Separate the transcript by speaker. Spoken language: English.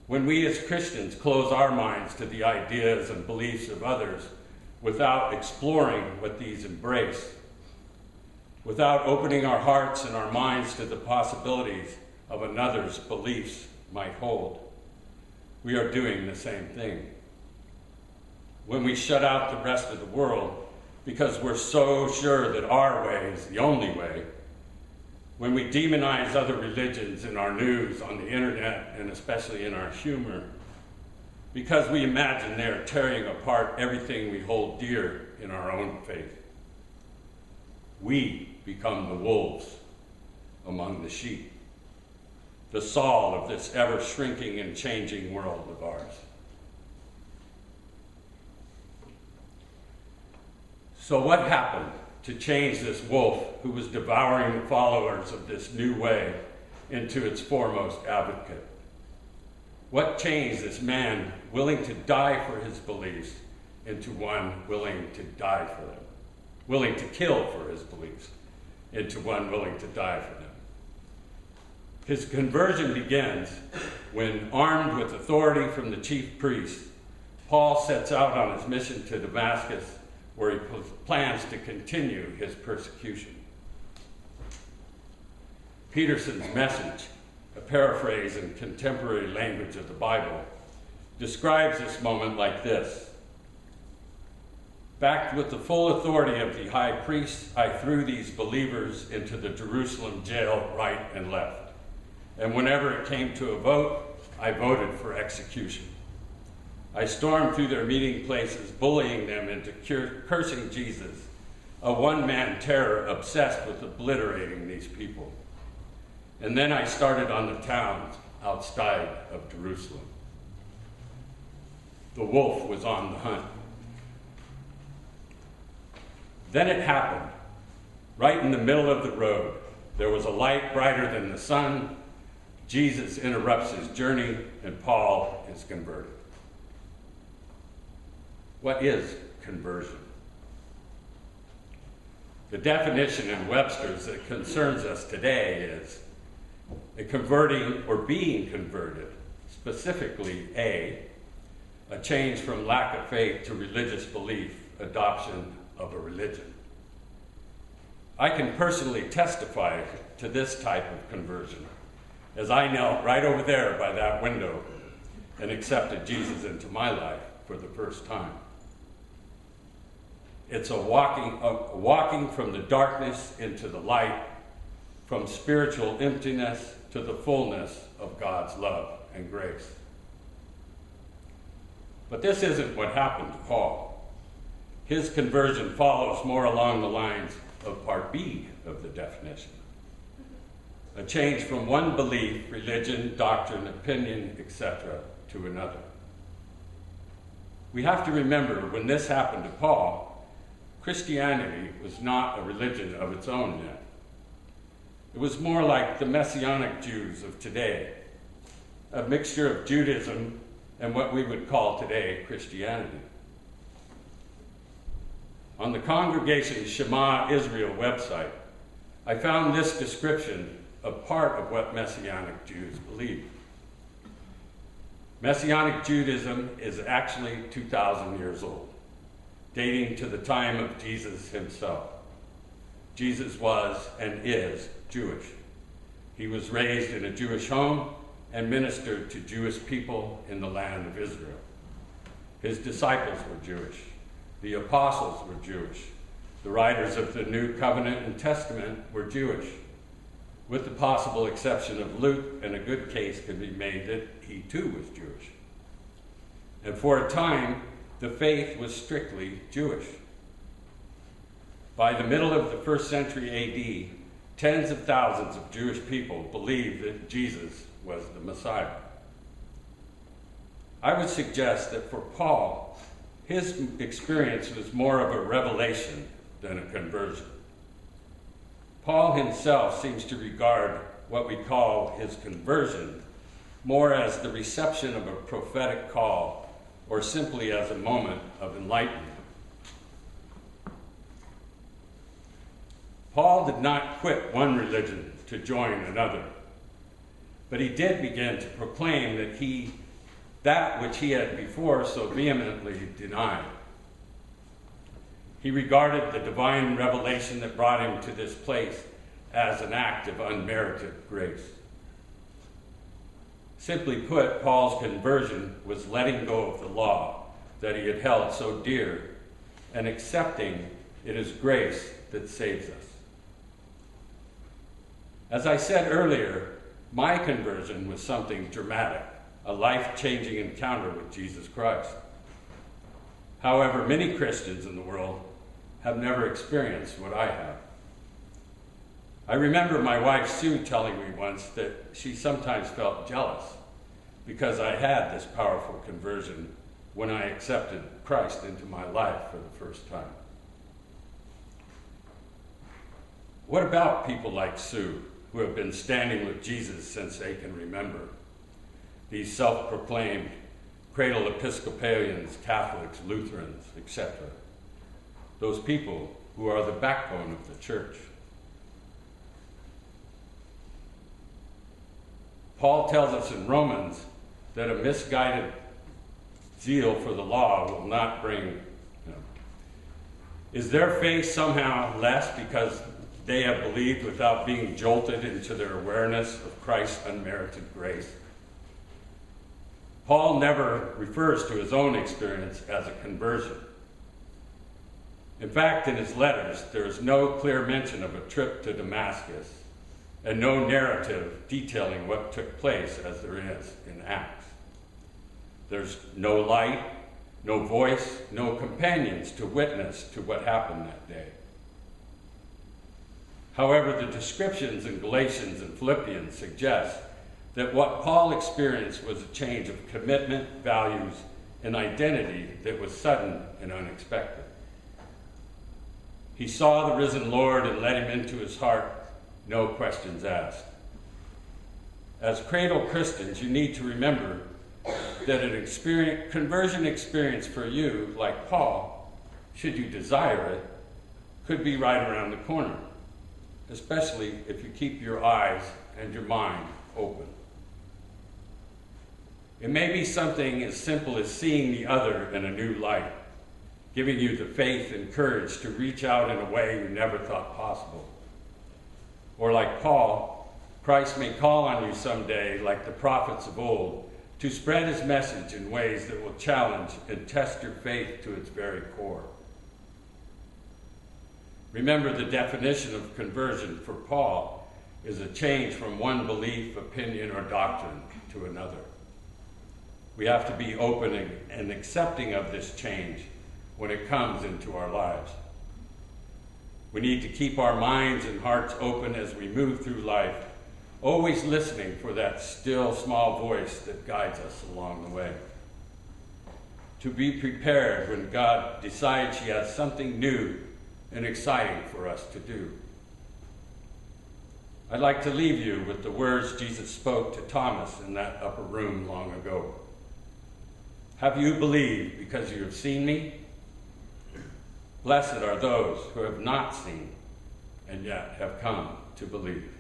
Speaker 1: When we as Christians close our minds to the ideas and beliefs of others without exploring what these embrace, without opening our hearts and our minds to the possibilities of another's beliefs might hold, we are doing the same thing. When we shut out the rest of the world because we're so sure that our way is the only way, when we demonize other religions in our news, on the internet, and especially in our humor, because we imagine they're tearing apart everything we hold dear in our own faith, we become the wolves among the sheep, the Saul of this ever-shrinking and changing world of ours. So what happened to change this wolf who was devouring the followers of this new way into its foremost advocate? What changed this man willing to die for his beliefs into one willing to die for them? Willing to kill for his beliefs into one willing to die for them. His conversion begins when, armed with authority from the chief priest, Paul sets out on his mission to Damascus, where he plans to continue his persecution. Peterson's message, a paraphrase in contemporary language of the Bible, describes this moment like this: "Backed with the full authority of the high priest, I threw these believers into the Jerusalem jail right and left. And whenever it came to a vote, I voted for execution. I stormed through their meeting places, bullying them into cursing Jesus, a one-man terror obsessed with obliterating these people. And then I started on the towns outside of Jerusalem." The wolf was on the hunt. Then it happened. Right in the middle of the road, there was a light brighter than the sun. Jesus interrupts his journey, and Paul is converted. What is conversion? The definition in Webster's that concerns us today is a converting or being converted, specifically a change from lack of faith to religious belief, adoption of a religion. I can personally testify to this type of conversion, as I knelt right over there by that window and accepted Jesus into my life for the first time. It's a walking from the darkness into the light, from spiritual emptiness to the fullness of God's love and grace. But this isn't what happened to Paul. His conversion follows more along the lines of part B of the definition. A change from one belief, religion, doctrine, opinion, etc., to another. We have to remember, when this happened to Paul, Christianity was not a religion of its own yet. It was more like the Messianic Jews of today, a mixture of Judaism and what we would call today Christianity. On the Congregation Shema Israel website, I found this description of part of what Messianic Jews believe. Messianic Judaism is actually 2,000 years old, dating to the time of Jesus himself. Jesus was and is Jewish. He was raised in a Jewish home and ministered to Jewish people in the land of Israel. His disciples were Jewish. The apostles were Jewish. The writers of the New Covenant and Testament were Jewish, with the possible exception of Luke, and a good case can be made that he too was Jewish. And for a time, the faith was strictly Jewish. By the middle of the 1st century A.D., tens of thousands of Jewish people believed that Jesus was the Messiah. I would suggest that for Paul, his experience was more of a revelation than a conversion. Paul himself seems to regard what we call his conversion more as the reception of a prophetic call, or simply as a moment of enlightenment. Paul did not quit one religion to join another, but he did begin to proclaim that he that which he had before so vehemently denied. He regarded the divine revelation that brought him to this place as an act of unmerited grace. Simply put, Paul's conversion was letting go of the law that he had held so dear and accepting it is grace that saves us. As I said earlier, my conversion was something dramatic, a life-changing encounter with Jesus Christ. However, many Christians in the world have never experienced what I have. I remember my wife Sue telling me once that she sometimes felt jealous because I had this powerful conversion when I accepted Christ into my life for the first time. What about people like Sue, who have been standing with Jesus since they can remember? These self-proclaimed cradle Episcopalians, Catholics, Lutherans, etc. Those people who are the backbone of the church. Paul tells us in Romans that a misguided zeal for the law will not bring. Is their faith somehow less because they have believed without being jolted into their awareness of Christ's unmerited grace? Paul never refers to his own experience as a conversion. In fact, in his letters, there is no clear mention of a trip to Damascus and no narrative detailing what took place as there is in Acts. There's no light, no voice, no companions to witness to what happened that day. However, the descriptions in Galatians and Philippians suggest that what Paul experienced was a change of commitment, values, and identity that was sudden and unexpected. He saw the risen Lord and let him into his heart, no questions asked. As cradle Christians, you need to remember that an conversion experience for you, like Paul, should you desire it, could be right around the corner, especially if you keep your eyes and your mind open. It may be something as simple as seeing the other in a new light, giving you the faith and courage to reach out in a way you never thought possible. Or like Paul, Christ may call on you someday, like the prophets of old, to spread his message in ways that will challenge and test your faith to its very core. Remember, the definition of conversion for Paul is a change from one belief, opinion, or doctrine to another. We have to be open and accepting of this change when it comes into our lives. We need to keep our minds and hearts open as we move through life, always listening for that still small voice that guides us along the way. To be prepared when God decides he has something new and exciting for us to do. I'd like to leave you with the words Jesus spoke to Thomas in that upper room long ago. Have you believed because you have seen me? Blessed are those who have not seen and yet have come to believe.